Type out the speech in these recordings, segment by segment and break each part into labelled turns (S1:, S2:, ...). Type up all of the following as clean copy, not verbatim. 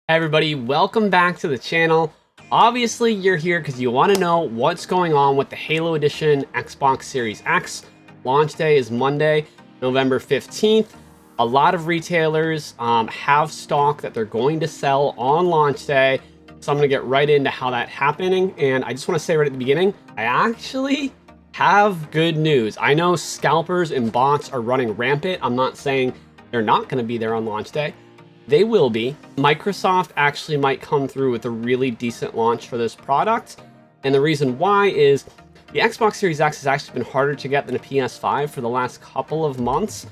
S1: Hey everybody, welcome back to the channel. Obviously, you're here because you want to know what's going on with the Halo Edition Xbox Series X. Launch day is Monday, November 15th. A lot of retailers have stock that they're going to sell on launch day. So I'm going to get right into how that's happening. And I just want to say right at the beginning, I actually have good news. I know scalpers and bots are running rampant. I'm not saying they're not going to be there on launch day. They will be. Microsoft actually might come through with a really decent launch for this product. And the reason why is the Xbox Series X has actually been harder to get than a PS5 for the last couple of months.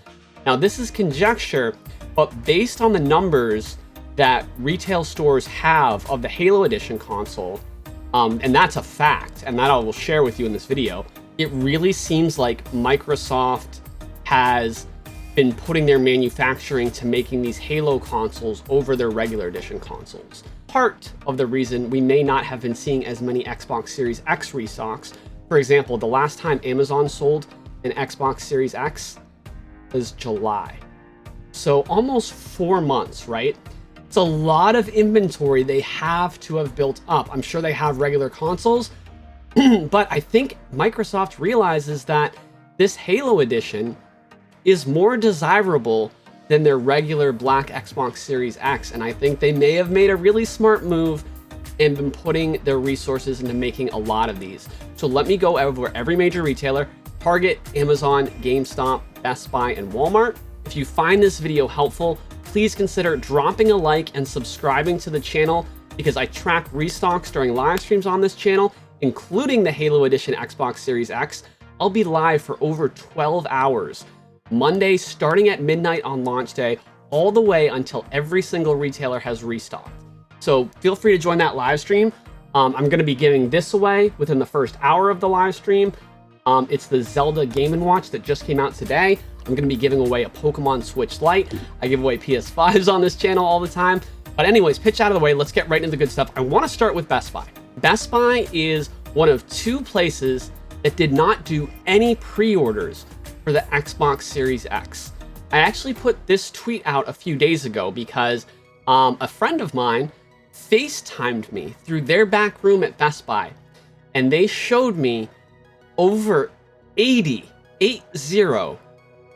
S1: Now, this is conjecture, but based on the numbers that retail stores have of the Halo Edition console, and that's a fact, and that I will share with you in this video, it really seems like Microsoft has been putting their manufacturing to making these Halo consoles over their regular edition consoles. Part of the reason we may not have been seeing as many Xbox Series X restocks. For example, the last time Amazon sold an Xbox Series X was July. So almost 4 months, right? It's a lot of inventory they have to have built up. I'm sure they have regular consoles, but I think Microsoft realizes that this Halo Edition is more desirable than their regular black Xbox Series X. And I think they may have made a really smart move and been putting their resources into making a lot of these. So let me go over every major retailer: Target, Amazon, Gamestop, Best Buy, and Walmart. If you find this video helpful, please consider dropping a like and subscribing to the channel, because I track restocks during live streams on this channel, including the Halo Edition Xbox Series X. I'll be live for over 12 hours. Monday, starting at midnight on launch day, all the way until every single retailer has restocked. So feel free to join that live stream. I'm going to be giving this away within the first hour of the live stream. It's the Zelda Game & Watch that just came out today. I'm going to be giving away a Pokemon Switch Lite. I give away PS5s on this channel all the time. But anyways, pitch out of the way. Let's get right into the good stuff. I want to start with Best Buy. Best Buy is one of two places that did not do any pre-orders for the Xbox Series X. I actually put this tweet out a few days ago because a friend of mine FaceTimed me through their back room at Best Buy, and they showed me over 80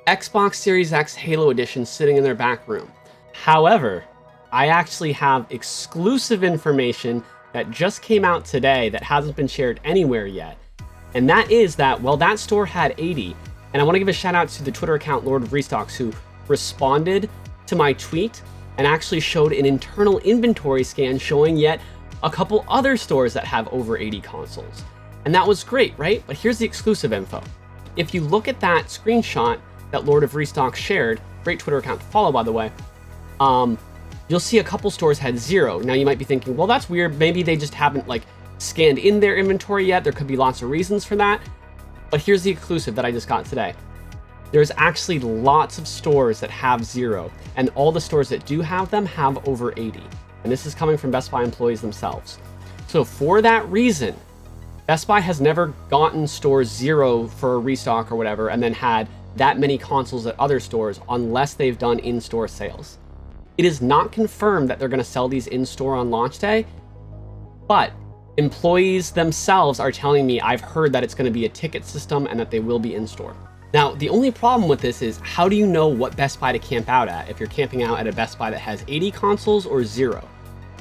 S1: Xbox Series X Halo Edition sitting in their back room. However, I actually have exclusive information that just came out today that hasn't been shared anywhere yet. And that is that, well, that store had 80. And I want to give a shout out to the Twitter account Lord of Restocks, who responded to my tweet and actually showed an internal inventory scan showing yet a couple other stores that have over 80 consoles. And that was great, right? But here's the exclusive info. If you look at that screenshot that Lord of Restocks shared, great Twitter account to follow, by the way, you'll see a couple stores had 0. Now you might be thinking, well, that's weird. Maybe they just haven't scanned in their inventory yet. There could be lots of reasons for that. But here's the exclusive that I just got today. There's actually lots of stores that have 0, and all the stores that do have them have over 80. And this is coming from Best Buy employees themselves. So for that reason, Best Buy has never gotten stores 0 for a restock or whatever, and then had that many consoles at other stores unless they've done in-store sales. It is not confirmed that they're going to sell these in-store on launch day, but employees themselves are telling me I've heard that it's going to be a ticket system and that they will be in store. Now, the only problem with this is, how do you know what Best Buy to camp out at if you're camping out at a Best Buy that has 80 consoles or 0?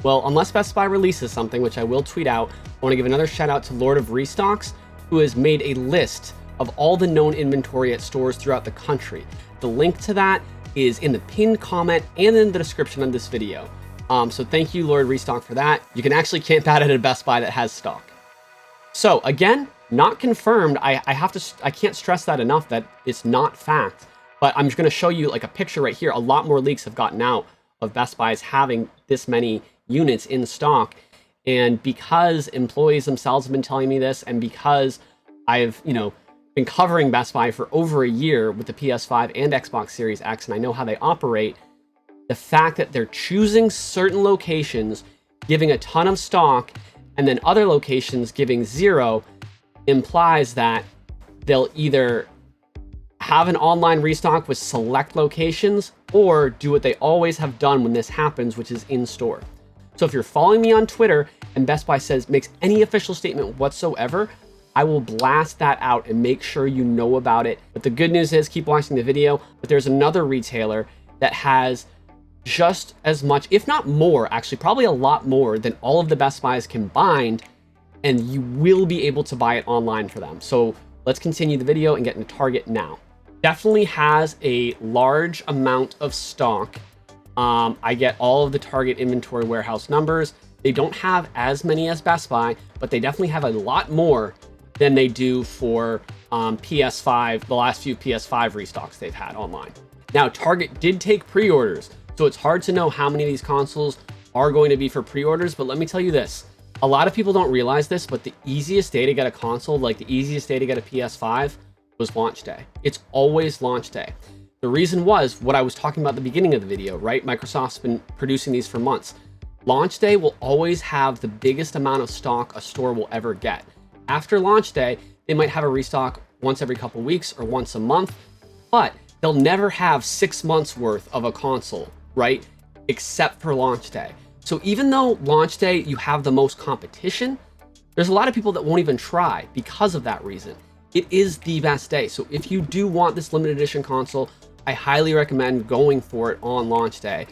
S1: Well, unless Best Buy releases something, which I will tweet out, I want to give another shout out to Lord of Restocks, who has made a list of all the known inventory at stores throughout the country. The link to that is in the pinned comment and in the description of this video. So thank you, Lord Restock, for that. You can actually camp out at a Best Buy that has stock. So again, not confirmed. I can't stress that enough that it's not fact, but I'm just going to show you a picture right here. A lot more leaks have gotten out of Best Buy's having this many units in stock. And because employees themselves have been telling me this, and because I've, been covering Best Buy for over a year with the PS5 and Xbox Series X, and I know how they operate, the fact that they're choosing certain locations, giving a ton of stock, and then other locations giving 0, implies that they'll either have an online restock with select locations, or do what they always have done when this happens, which is in store. So if you're following me on Twitter and Best Buy makes any official statement whatsoever, I will blast that out and make sure you know about it. But the good news is, keep watching the video, but there's another retailer that has just as much, if not more, actually probably a lot more than all of the Best Buys combined, and you will be able to buy it online for them. So let's continue the video and get into Target now. Definitely has a large amount of stock. I get all of the Target inventory warehouse numbers. They don't have as many as Best Buy, but they definitely have a lot more than they do for PS5, the last few PS5 restocks they've had online. Now, Target did take pre-orders, so it's hard to know how many of these consoles are going to be for pre-orders, but let me tell you this. A lot of people don't realize this, but the easiest day to get a console, like the easiest day to get a PS5, was launch day. It's always launch day. The reason was what I was talking about at the beginning of the video, right? Microsoft's been producing these for months. Launch day will always have the biggest amount of stock a store will ever get. After launch day, they might have a restock once every couple weeks or once a month, but they'll never have 6 months worth of a console, right? Except for launch day. So even though launch day, you have the most competition, there's a lot of people that won't even try because of that reason. It is the best day. So if you do want this limited edition console, I highly recommend going for it on launch day.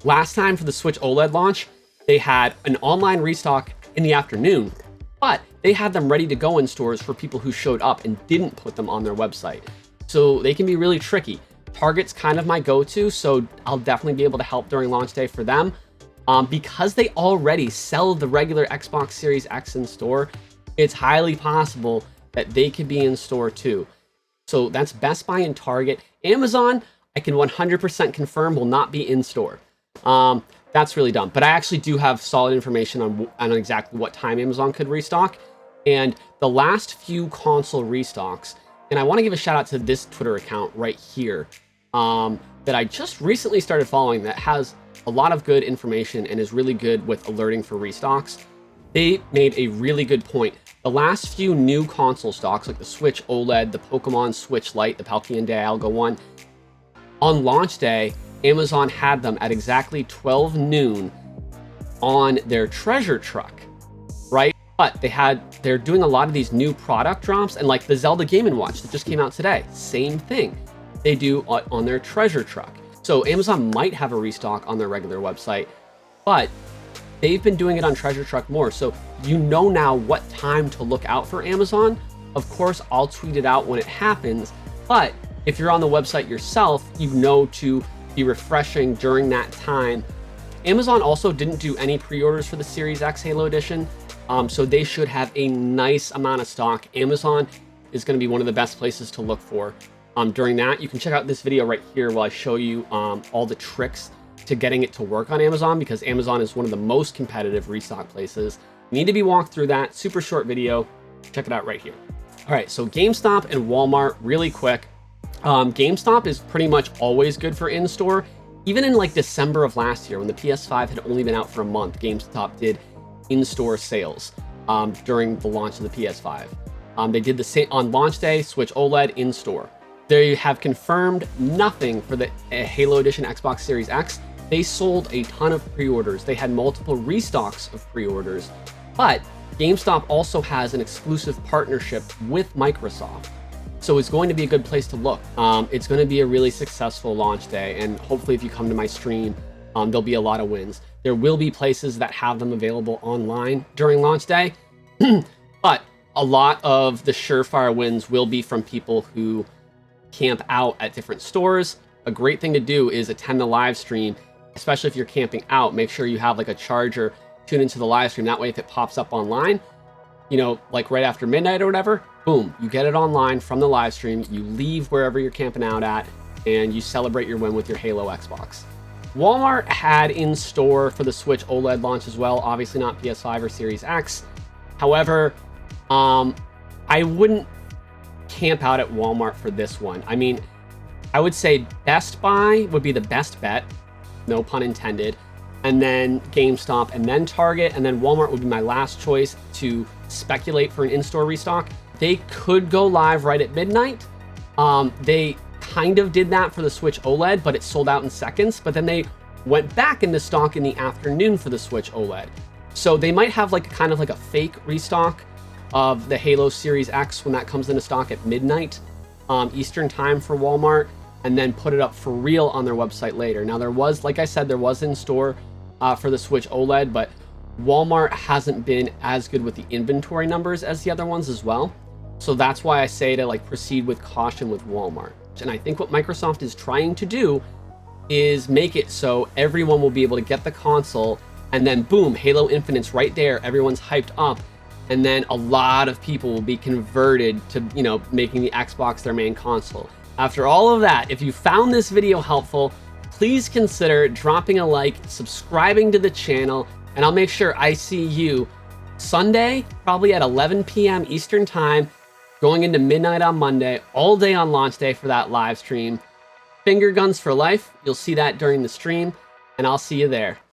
S1: Last time for the Switch OLED launch, they had an online restock in the afternoon, but they had them ready to go in stores for people who showed up and didn't put them on their website. So they can be really tricky. Target's kind of my go-to, so I'll definitely be able to help during launch day for them. Because they already sell the regular Xbox Series X in store, it's highly possible that they could be in store too. So that's Best Buy and Target. Amazon, I can 100% confirm, will not be in store. That's really dumb. But I actually do have solid information on exactly what time Amazon could restock. And the last few console restocks, and I want to give a shout out to this Twitter account right here that I just recently started following that has a lot of good information and is really good with alerting for restocks. They made a really good point. The last few new console stocks, like the Switch OLED, the Pokemon Switch Lite, the Palkia Dialga one, on launch day, Amazon had them at exactly 12 noon on their treasure truck, right? But they're doing a lot of these new product drops, and like the Zelda Game & Watch that just came out today, same thing. They do on their treasure truck. So Amazon might have a restock on their regular website, but they've been doing it on Treasure Truck more. So you know now what time to look out for Amazon. Of course, I'll tweet it out when it happens, but if you're on the website yourself, you know to be refreshing during that time. Amazon also didn't do any pre-orders for the Series X Halo Edition, so they should have a nice amount of stock. Amazon is going to be one of the best places to look for. During that, you can check out this video right here while I show you all the tricks to getting it to work on Amazon, because Amazon is one of the most competitive restock places. You need to be walked through that. Super short video. Check it out right here. All right, so GameStop and Walmart, really quick. GameStop is pretty much always good for in-store. Even in like December of last year, when the PS5 had only been out for a month, GameStop did in-store sales during the launch of the PS5. They did the same on launch day, Switch OLED in-store. They have confirmed nothing for the Halo Edition Xbox Series X. They sold a ton of pre-orders. They had multiple restocks of pre-orders, but GameStop also has an exclusive partnership with Microsoft. So it's going to be a good place to look. It's going to be a really successful launch day, and hopefully if you come to my stream, there'll be a lot of wins. There will be places that have them available online during launch day, but a lot of the surefire wins will be from people who camp out at different stores. A great thing to do is attend the live stream, especially if you're camping out. Make sure you have like a charger, tune into the live stream. That way, if it pops up online, you know, like right after midnight or whatever, boom, you get it online from the live stream. You leave wherever you're camping out at, and you celebrate your win with your Halo Xbox. Walmart had in store for the Switch OLED launch as well. Obviously not PS5 or Series X. However, I wouldn't camp out at Walmart for this one. I mean, I would say Best Buy would be the best bet, no pun intended, and then GameStop, and then Target, and then Walmart would be my last choice to speculate for an in-store restock. They could go live right at midnight. They kind of did that for the Switch OLED, but it sold out in seconds. But then they went back into stock in the afternoon for the Switch OLED. So they might have like kind of like a fake restock of the Halo Series X when that comes into stock at midnight Eastern time for Walmart, and then put it up for real on their website later. Now there was, like I said, there was in store for the Switch OLED, but Walmart hasn't been as good with the inventory numbers as the other ones as well. So that's why I say to like proceed with caution with Walmart. And I think what Microsoft is trying to do is make it so everyone will be able to get the console, and then boom, Halo Infinite's right there, everyone's hyped up, and then a lot of people will be converted to, you know, making the Xbox their main console. After all of that, if you found this video helpful, please consider dropping a like, subscribing to the channel, and I'll make sure I see you Sunday, probably at 11 p.m. Eastern time, going into midnight on Monday, all day on launch day for that live stream. Finger guns for life. You'll see that during the stream, and I'll see you there.